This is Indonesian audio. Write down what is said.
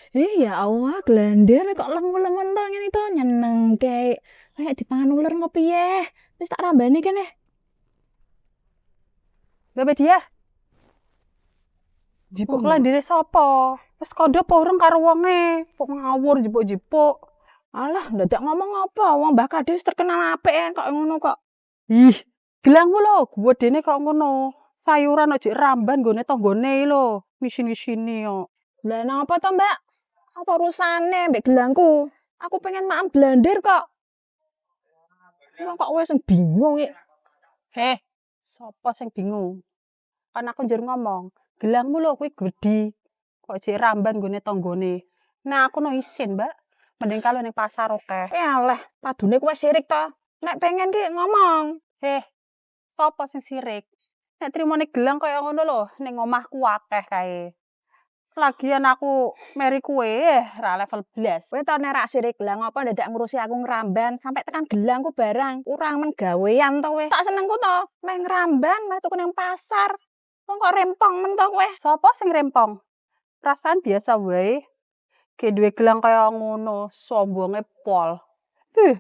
Ya Allah, glender kok lemu-lemen to ngene to nyenengke. Kayak dipangan uler ngopi ya. Wis tak rambani kene. Lha dia Apa, jipuk Mbak? kelandire sapa? Wis kandha apa urung karo wonge? Kok ngawur jipuk-jipuk. Alah, ndadak ngomong apa? Wong Mbak Kades terkenal apik kok ngono kok. Ih, gelangmu lho, gedene kok ngono. Sayuran ojek ramban nggone tanggane lho, ngisin-ngisini kok. Lah napa to, Mbak? Apa urusane mbek gelangku? Aku pengen makan blender kok. Wong kok wis bingung iki. Heh, sapa sing bingung? Kan aku njur ngomong, gelangmu lho kuwi gedhi. Kok ojek ramban nggone tanggane. Nah, aku no isin, Mbak. Mending kalau ning pasar akeh. Alah, padune kowe sirik to. Nek pengen ki ngomong. Heh, sapa sing sirik? Nek trimone gelang kaya ngono lho, ning omahku akeh kae. Lagian aku meri kue, ra level blas. Kowe to nek rak sirik gelang apa ndadak ngurusi aku ngramban sampai tekan gelangku barang. Kurang men gawean to kowe. Tak senengku to, meh ngramban, meh tuku nang pasar. Wong kok rempong men to kowe. Sapa sing rempong? Perasaan biasa wae. Ge duwe gelang kaya ngono, sombonge pol. Huh.